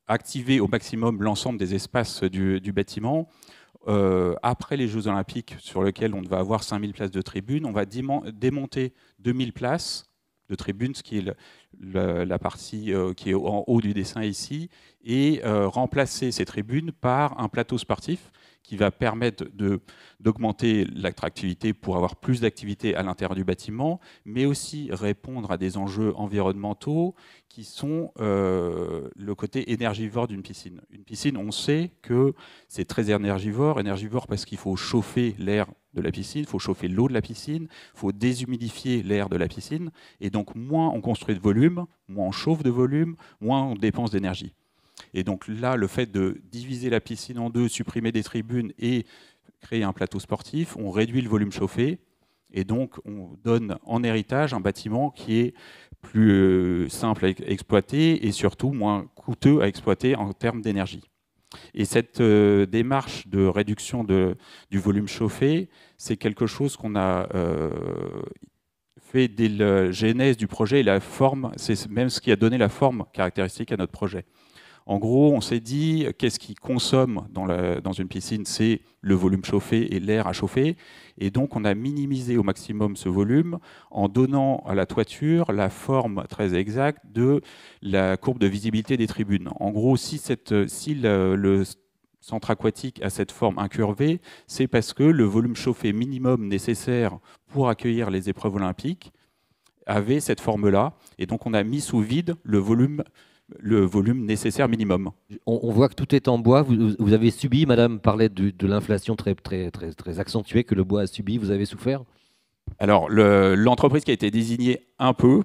activer au maximum l'ensemble des espaces du bâtiment, après les Jeux Olympiques, sur lesquels on va avoir 5000 places de tribunes, on va démonter 2000 places de tribunes, ce qui est la partie qui est en haut du dessin ici, et remplacer ces tribunes par un plateau sportif qui va permettre d'augmenter l'attractivité pour avoir plus d'activités à l'intérieur du bâtiment, mais aussi répondre à des enjeux environnementaux qui sont le côté énergivore d'une piscine. Une piscine, on sait que c'est très énergivore parce qu'il faut chauffer l'air de la piscine, il faut chauffer l'eau de la piscine, il faut déshumidifier l'air de la piscine, et donc moins on construit de volume, moins on chauffe de volume, moins on dépense d'énergie. Et donc là, le fait de diviser la piscine en deux, supprimer des tribunes et créer un plateau sportif, on réduit le volume chauffé, et donc on donne en héritage un bâtiment qui est plus simple à exploiter et surtout moins coûteux à exploiter en termes d'énergie. Et cette démarche de réduction du volume chauffé, c'est quelque chose qu'on a fait dès la genèse du projet, et la forme, c'est même ce qui a donné la forme caractéristique à notre projet. En gros, on s'est dit, qu'est-ce qui consomme dans une piscine? C'est le volume chauffé et l'air à chauffer. Et donc, on a minimisé au maximum ce volume en donnant à la toiture la forme très exacte de la courbe de visibilité des tribunes. En gros, si le centre aquatique a cette forme incurvée, c'est parce que le volume chauffé minimum nécessaire pour accueillir les épreuves olympiques avait cette forme-là. Et donc, on a mis sous vide le volume nécessaire minimum. On voit que tout est en bois. Vous avez subi, madame parlait de l'inflation très, très, très, très accentuée que le bois a subi. Vous avez souffert? Alors, l'entreprise qui a été désignée un peu,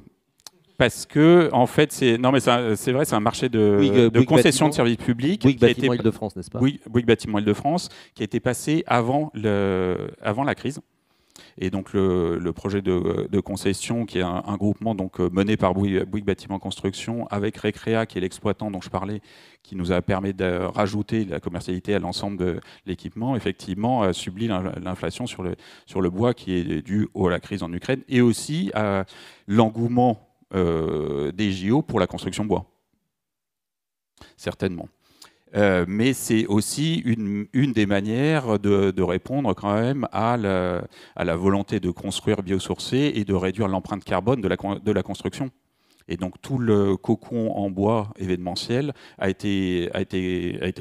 parce que, en fait, c'est vrai, c'est un marché de concession de services publics. Bouygues Bâtiment Île-de-France, n'est-ce pas? Bouygues Bâtiment Île-de-France, qui a été passé avant la crise. Et donc le projet de concession, qui est un groupement donc, mené par Bouygues Bâtiment Construction, avec Recrea, qui est l'exploitant dont je parlais, qui nous a permis de rajouter la commercialité à l'ensemble de l'équipement, effectivement, a subi l'inflation sur le bois qui est due à la crise en Ukraine, et aussi à l'engouement des JO pour la construction bois. Certainement. Mais c'est aussi une des manières de répondre quand même à la volonté de construire biosourcé et de réduire l'empreinte carbone de la construction. Et donc tout le cocon en bois événementiel a été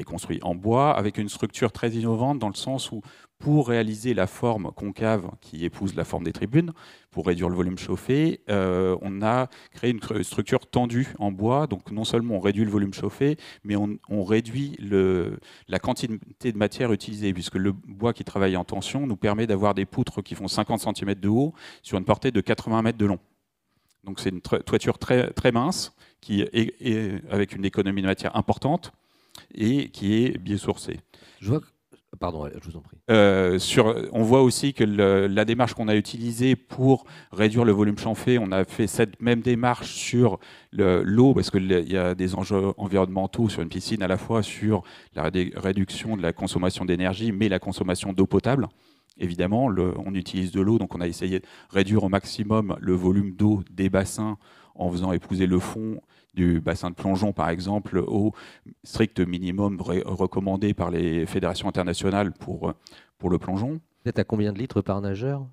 construit en bois avec une structure très innovante dans le sens où, pour réaliser la forme concave qui épouse la forme des tribunes, pour réduire le volume chauffé, on a créé une structure tendue en bois. Donc non seulement on réduit le volume chauffé, mais on réduit la quantité de matière utilisée, puisque le bois qui travaille en tension nous permet d'avoir des poutres qui font 50 cm de haut sur une portée de 80 mètres de long. Donc c'est une toiture très, très mince, qui est avec une économie de matière importante et qui est biosourcée. Je vois que... Pardon, je vous en prie. On voit aussi que la démarche qu'on a utilisée pour réduire le volume chauffé, on a fait cette même démarche sur l'eau, parce qu'il y a des enjeux environnementaux sur une piscine, à la fois sur la réduction de la consommation d'énergie, mais la consommation d'eau potable. Évidemment, on utilise de l'eau, donc on a essayé de réduire au maximum le volume d'eau des bassins en faisant épouser le fond du bassin de plongeon, par exemple, au strict minimum recommandé par les fédérations internationales pour le plongeon. Vous êtes à combien de litres par nageur?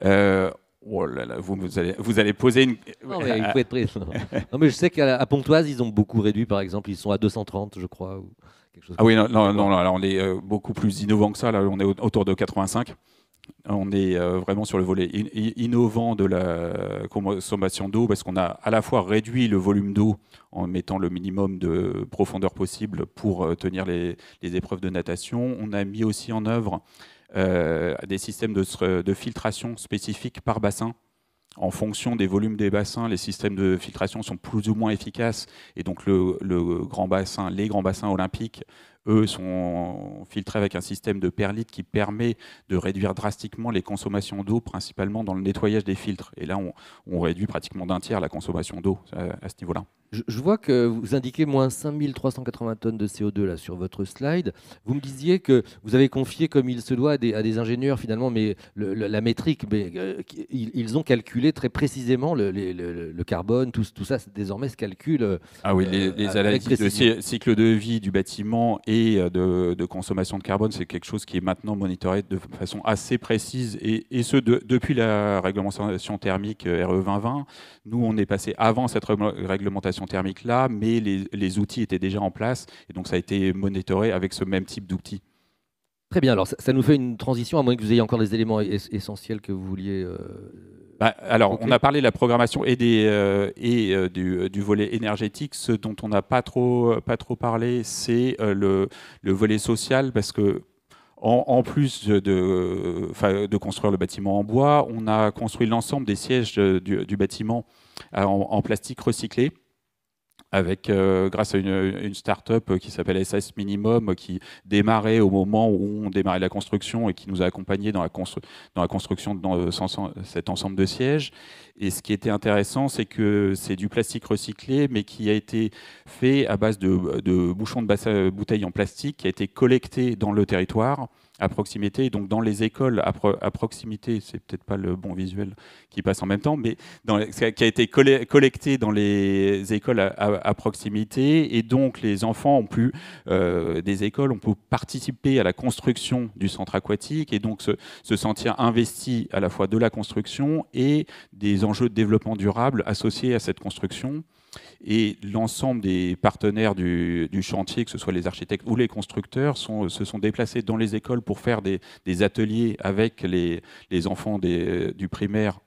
Oh là là, vous allez poser une... Non, mais il faut être prêt. Non, mais je sais qu'à Pontoise, ils ont beaucoup réduit, par exemple. Ils sont à 230, je crois. Ou quelque chose oui, non, là, on est beaucoup plus innovant que ça. Là, on est autour de 85. On est vraiment sur le volet innovant de la consommation d'eau, parce qu'on a à la fois réduit le volume d'eau en mettant le minimum de profondeur possible pour tenir les épreuves de natation. On a mis aussi en œuvre des systèmes de filtration spécifiques par bassin. En fonction des volumes des bassins, les systèmes de filtration sont plus ou moins efficaces. Et donc les grands bassins olympiques, eux, sont filtrés avec un système de perlite qui permet de réduire drastiquement les consommations d'eau, principalement dans le nettoyage des filtres. Et là, on réduit pratiquement d'un tiers la consommation d'eau à ce niveau-là. Je vois que vous indiquez moins 5380 tonnes de CO2 là, sur votre slide. Vous me disiez que vous avez confié, comme il se doit, à des ingénieurs, finalement, mais la métrique, mais, ils ont calculé très précisément le carbone, tout ça désormais se calcule. Ah oui, les analyses de cycle de vie du bâtiment et de consommation de carbone, c'est quelque chose qui est maintenant monitoré de façon assez précise, et ce depuis la réglementation thermique RE 2020. Nous, on est passé avant cette réglementation thermique là, mais les outils étaient déjà en place, et donc ça a été monitoré avec ce même type d'outils. Très bien, alors ça nous fait une transition, à moins que vous ayez encore des éléments essentiels que vous vouliez... Alors, on a parlé de la programmation et du volet énergétique. Ce dont on n'a pas trop parlé, c'est le volet social, parce que en plus de construire le bâtiment en bois, on a construit l'ensemble des sièges du bâtiment en plastique recyclé, grâce à une start-up qui s'appelle SS Minimum, qui démarrait au moment où on démarrait la construction et qui nous a accompagnés dans la construction de cet ensemble de sièges. Et ce qui était intéressant, c'est que c'est du plastique recyclé, mais qui a été fait à base de bouchons de bouteilles en plastique, qui a été collecté dans le territoire à proximité. Et donc dans les écoles à proximité, c'est peut-être pas le bon visuel qui passe en même temps, mais qui a été collecté dans les écoles à proximité. Et donc les enfants ont pu, des écoles, ont pu participer à la construction du centre aquatique et donc se sentir investis à la fois de la construction et des enjeux de développement durable associés à cette construction. Et l'ensemble des partenaires du chantier, que ce soit les architectes ou les constructeurs, se sont déplacés dans les écoles pour faire des ateliers avec les enfants du primaire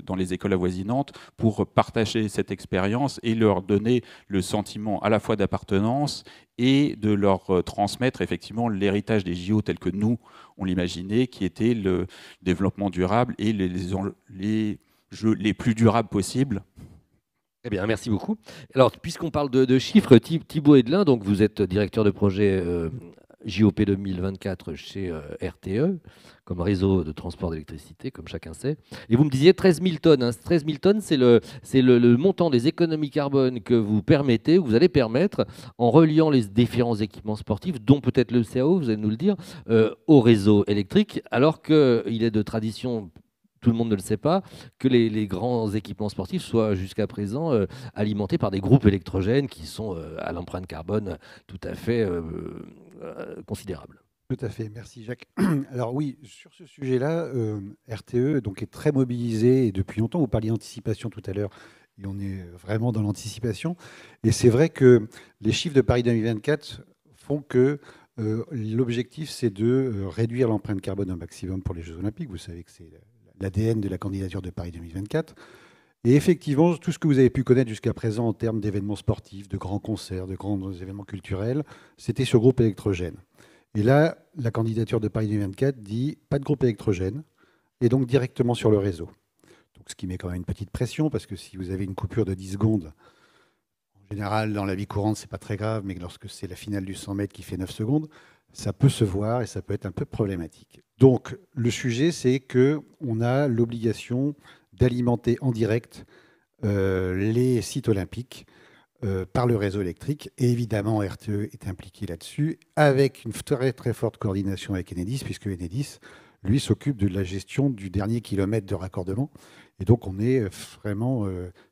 dans les écoles avoisinantes pour partager cette expérience et leur donner le sentiment à la fois d'appartenance et de leur transmettre effectivement l'héritage des JO tel que nous, on l'imaginait, qui était le développement durable et les jeux les plus durables possibles. Eh bien, merci beaucoup. Alors, puisqu'on parle de chiffres, Thibaut Edelin, donc vous êtes directeur de projet JOP 2024 chez RTE, comme réseau de transport d'électricité, comme chacun sait. Et vous me disiez 13 000 tonnes. Hein. 13 000 tonnes, c'est le montant des économies carbone que vous permettez, ou vous allez permettre, en reliant les différents équipements sportifs, dont peut-être le CAO, vous allez nous le dire, au réseau électrique, alors qu'il est de tradition, tout le monde ne le sait pas, que les grands équipements sportifs soient jusqu'à présent alimentés par des groupes électrogènes qui sont à l'empreinte carbone tout à fait considérable. Tout à fait, merci Jacques. Alors oui, sur ce sujet-là, RTE donc, est très mobilisé et depuis longtemps, vous parliez d'anticipation tout à l'heure, et on est vraiment dans l'anticipation. Et c'est vrai que les chiffres de Paris 2024 font que l'objectif, c'est de réduire l'empreinte carbone un maximum pour les Jeux Olympiques. Vous savez que c'est l'ADN de la candidature de Paris 2024. Et effectivement, tout ce que vous avez pu connaître jusqu'à présent en termes d'événements sportifs, de grands concerts, de grands événements culturels, c'était sur groupe électrogène. Et là, la candidature de Paris 2024 dit pas de groupe électrogène et donc directement sur le réseau. Donc, ce qui met quand même une petite pression parce que si vous avez une coupure de 10 secondes, en général, dans la vie courante, c'est pas très grave, mais lorsque c'est la finale du 100 mètres qui fait 9 secondes, ça peut se voir et ça peut être un peu problématique. Donc, le sujet, c'est qu'on a l'obligation d'alimenter en direct les sites olympiques par le réseau électrique. Et évidemment, RTE est impliqué là-dessus, avec une très, très forte coordination avec Enedis, puisque Enedis, lui, s'occupe de la gestion du dernier kilomètre de raccordement. Et donc, on est vraiment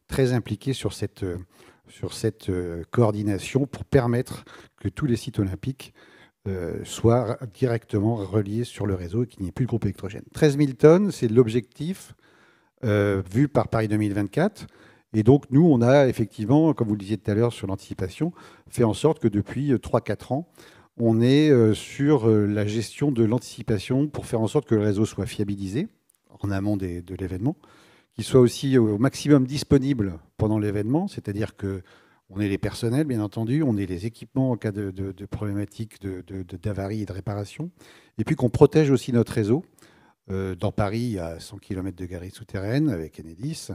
très impliqué sur cette coordination pour permettre que tous les sites olympiques soient directement reliés sur le réseau et qu'il n'y ait plus de groupe électrogène. 13 000 tonnes, c'est l'objectif vu par Paris 2024. Et donc, nous, on a effectivement, comme vous le disiez tout à l'heure sur l'anticipation, fait en sorte que depuis 3-4 ans, on est sur la gestion de l'anticipation pour faire en sorte que le réseau soit fiabilisé en amont de l'événement, qu'il soit aussi au maximum disponible pendant l'événement, c'est-à-dire qu'on ait les personnels, bien entendu, on ait les équipements en cas de problématiques d'avarie et de réparation, et puis qu'on protège aussi notre réseau. Dans Paris, il y a 100 km de galeries souterraines avec Enedis.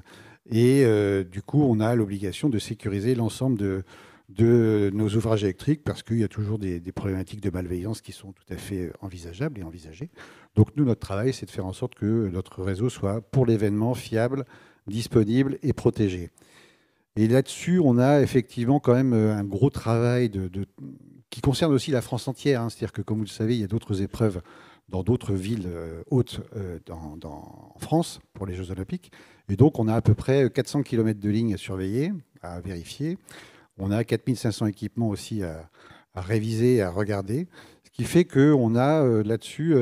Et du coup, on a l'obligation de sécuriser l'ensemble de nos ouvrages électriques parce qu'il y a toujours des problématiques de malveillance qui sont tout à fait envisageables et envisagées. Donc nous, notre travail, c'est de faire en sorte que notre réseau soit, pour l'événement, fiable, disponible et protégé. Et là-dessus, on a effectivement quand même un gros travail qui concerne aussi la France entière. Hein. C'est-à-dire que, comme vous le savez, il y a d'autres épreuves dans d'autres villes hautes en France pour les Jeux Olympiques. Et donc, on a à peu près 400 km de lignes à surveiller, à vérifier. On a 4500 équipements aussi à réviser, à regarder. Ce qui fait qu'on a là-dessus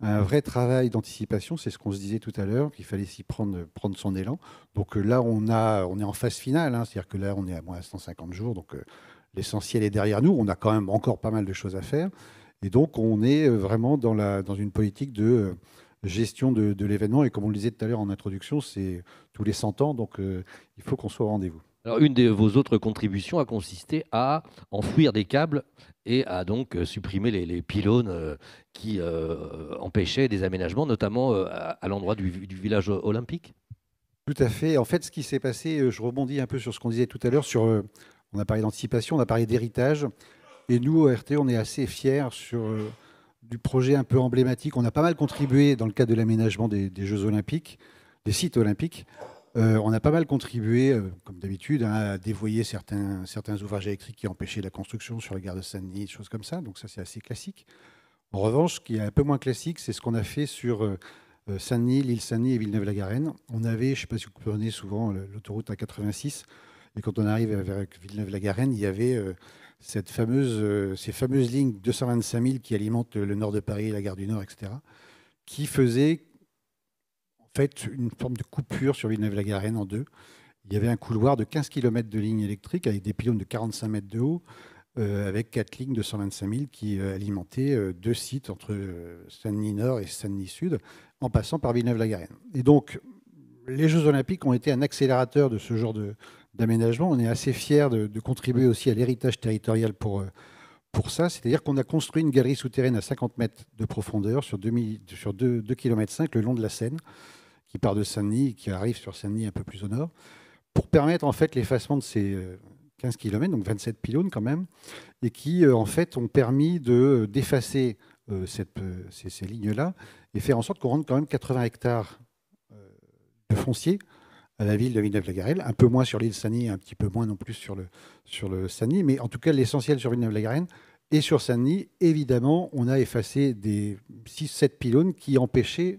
un vrai travail d'anticipation. C'est ce qu'on se disait tout à l'heure, qu'il fallait s'y prendre son élan. Donc là, on est en phase finale. Hein, c'est-à-dire que là, on est à moins 150 jours. Donc l'essentiel est derrière nous. On a quand même encore pas mal de choses à faire. Et donc, on est vraiment dans une politique de gestion de l'événement. Et comme on le disait tout à l'heure en introduction, c'est tous les 100 ans, donc il faut qu'on soit au rendez-vous. Alors, une de vos autres contributions a consisté à enfouir des câbles et à donc supprimer les pylônes qui empêchaient des aménagements, notamment à l'endroit du village olympique. Tout à fait. En fait, ce qui s'est passé, je rebondis un peu sur ce qu'on disait tout à l'heure, on a parlé d'anticipation, on a parlé d'héritage. Et nous, au RT, on est assez fiers du projet un peu emblématique. On a pas mal contribué dans le cadre de l'aménagement des Jeux Olympiques, des sites olympiques. On a pas mal contribué, comme d'habitude, à dévoyer certains ouvrages électriques qui empêchaient la construction sur la gare de Saint-Denis, des choses comme ça. Donc ça, c'est assez classique. En revanche, ce qui est un peu moins classique, c'est ce qu'on a fait sur Saint-Denis, l'île Saint-Denis et Villeneuve-la-Garenne. On avait, je ne sais pas si vous prenez souvent l'autoroute A86, et quand on arrive vers Villeneuve-la-Garenne, il y avait ces fameuses lignes 225 000 qui alimentent le nord de Paris, la gare du Nord, etc., qui faisaient en fait une forme de coupure sur Villeneuve-la-Garenne en deux. Il y avait un couloir de 15 km de ligne électrique avec des pylônes de 45 mètres de haut, avec 4 lignes de 125 000 qui alimentaient 2 sites entre Saint-Denis Nord et Saint-Denis Sud, en passant par Villeneuve-la-Garenne. Et donc, les Jeux Olympiques ont été un accélérateur de ce genre d'aménagement. On est assez fiers de contribuer aussi à l'héritage territorial pour ça. C'est-à-dire qu'on a construit une galerie souterraine à 50 mètres de profondeur sur 2,5 km le long de la Seine, qui part de Saint-Denis et qui arrive sur Saint-Denis un peu plus au nord, pour permettre en fait l'effacement de ces 15 km, donc 27 pylônes quand même, et qui en fait ont permis d'effacer ces lignes-là et faire en sorte qu'on rende quand même 80 hectares de foncier à la ville de Villeneuve-la-Garenne, un peu moins sur l'île Saint-Denis, un petit peu moins non plus sur le Saint-Denis, mais en tout cas l'essentiel sur Villeneuve-la-Garenne. Et sur Saint-Denis, évidemment, on a effacé des 6-7 pylônes qui empêchaient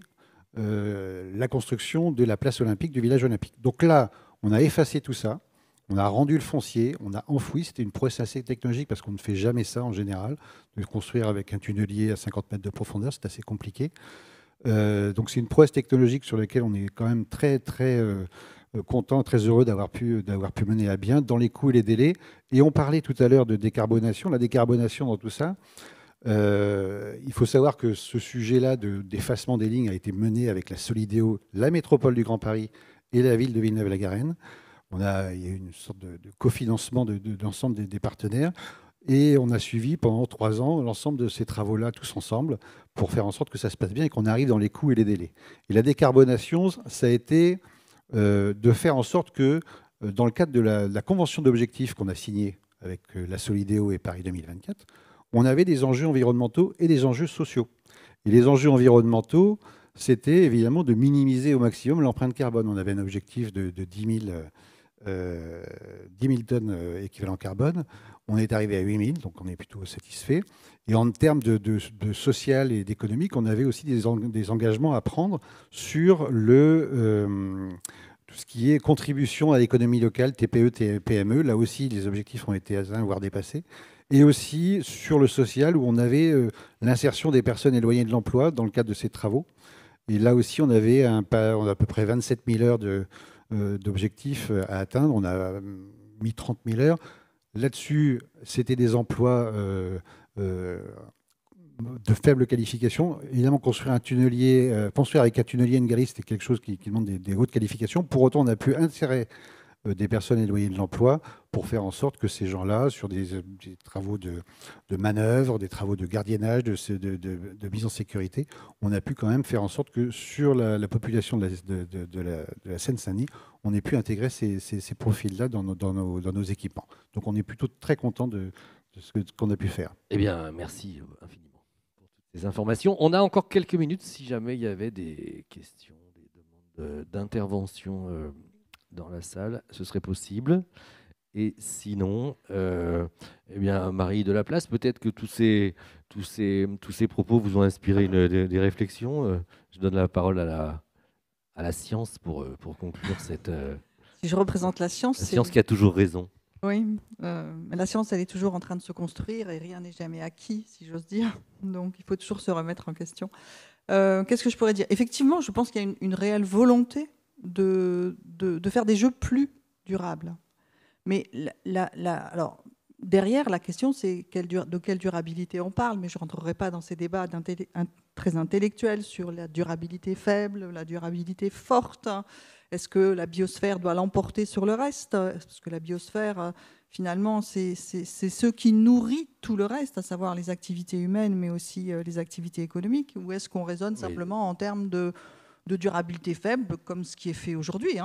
la construction de la place olympique, du village olympique. Donc là, on a effacé tout ça, on a rendu le foncier, on a enfoui. C'était une prouesse assez technologique parce qu'on ne fait jamais ça en général, de construire avec un tunnelier à 50 mètres de profondeur, c'est assez compliqué. Donc c'est une prouesse technologique sur laquelle on est quand même très très content, très heureux d'avoir pu mener à bien dans les coûts et les délais. Et on parlait tout à l'heure de décarbonation. La décarbonation dans tout ça, il faut savoir que ce sujet-là d'effacement des lignes a été mené avec la Solidéo, la métropole du Grand Paris et la ville de Villeneuve-la-Garenne. Il y a eu une sorte de cofinancement de l'ensemble des partenaires. Et on a suivi pendant 3 ans l'ensemble de ces travaux-là tous ensemble pour faire en sorte que ça se passe bien et qu'on arrive dans les coûts et les délais. Et la décarbonation, ça a été de faire en sorte que, dans le cadre de la convention d'objectifs qu'on a signée avec la Solidéo et Paris 2024, on avait des enjeux environnementaux et des enjeux sociaux. Et les enjeux environnementaux, c'était évidemment de minimiser au maximum l'empreinte carbone. On avait un objectif de 10 000 tonnes équivalent carbone. On est arrivé à 8 000, donc on est plutôt satisfait. Et en termes de social et d'économique, on avait aussi des engagements à prendre sur tout ce qui est contribution à l'économie locale, TPE, PME. Là aussi, les objectifs ont été atteints, voire dépassés. Et aussi sur le social, où on avait l'insertion des personnes éloignées de l'emploi dans le cadre de ces travaux. Et là aussi, on a à peu près 27 000 heures d'objectifs à atteindre. On a mis 30 000 heures. Là-dessus, c'était des emplois de faible qualification. Évidemment, construire avec un tunnelier et une galerie, c'était quelque chose qui demande des hautes qualifications. Pour autant, on a pu insérer des personnes éloignées de l'emploi pour faire en sorte que ces gens-là, sur des travaux de manœuvre, des travaux de gardiennage, de mise en sécurité, on a pu quand même faire en sorte que sur la population de la Seine-Saint-Denis, on ait pu intégrer ces profils-là dans nos équipements. Donc on est plutôt très content de ce qu'on a pu faire. Eh bien, merci infiniment pour toutes ces informations. On a encore quelques minutes si jamais il y avait des questions, des demandes d'intervention dans la salle, ce serait possible. Et sinon, eh bien, Marie Delaplace, peut-être que tous ces propos vous ont inspiré des réflexions. Je donne la parole à la science pour conclure cette... Si je représente la science, la science qui a toujours raison. Oui, mais la science, elle est toujours en train de se construire et rien n'est jamais acquis, si j'ose dire. Donc, il faut toujours se remettre en question. Qu'est-ce que je pourrais dire ? Effectivement, je pense qu'il y a une réelle volonté de faire des jeux plus durables. Mais alors, derrière, la question, c'est de quelle durabilité on parle, mais je ne rentrerai pas dans ces débats très intellectuels sur la durabilité faible, la durabilité forte. Est-ce que la biosphère doit l'emporter sur le reste ? Parce que la biosphère, finalement, c'est ce qui nourrit tout le reste, à savoir les activités humaines, mais aussi les activités économiques. Ou est-ce qu'on raisonne simplement en termes de durabilité faible, comme ce qui est fait aujourd'hui,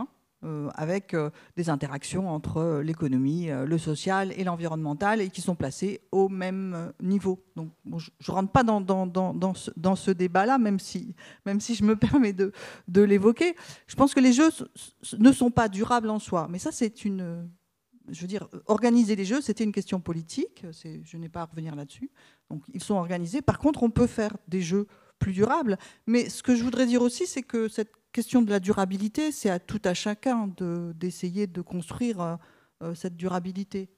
avec des interactions entre l'économie, le social et l'environnemental, et qui sont placées au même niveau. Donc, bon, je ne rentre pas dans ce débat-là, même si je me permets de l'évoquer. Je pense que les jeux ne sont pas durables en soi, mais ça, c'est une je veux dire, organiser les jeux, c'était une question politique. Je n'ai pas à revenir là-dessus. Donc, ils sont organisés. Par contre, on peut faire des jeux plus durables. Mais ce que je voudrais dire aussi, c'est que cette question de la durabilité, c'est à tout à chacun d'essayer de construire cette durabilité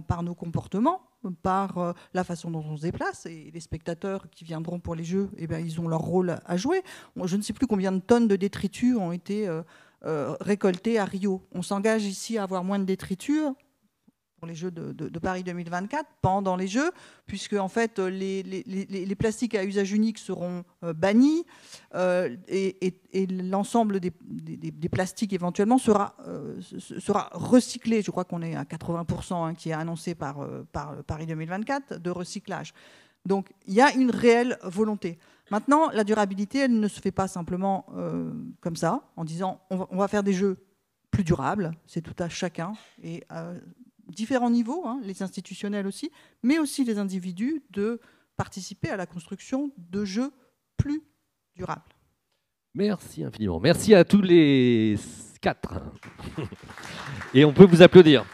par nos comportements, par la façon dont on se déplace. Et les spectateurs qui viendront pour les jeux, eh bien, ils ont leur rôle à jouer. Je ne sais plus combien de tonnes de détritus ont été récoltées à Rio. On s'engage ici à avoir moins de détritus pour les Jeux de Paris 2024, pendant les Jeux, puisque en fait, les plastiques à usage unique seront bannis et l'ensemble des plastiques éventuellement sera recyclé. Je crois qu'on est à 80% qui est annoncé par Paris 2024 de recyclage. Donc il y a une réelle volonté. Maintenant, la durabilité, elle ne se fait pas simplement comme ça, en disant on va faire des jeux plus durables, c'est tout à chacun, et différents niveaux, hein, les institutionnels aussi, mais aussi les individus, de participer à la construction de jeux plus durables. Merci infiniment. Merci à tous les 4. Et on peut vous applaudir.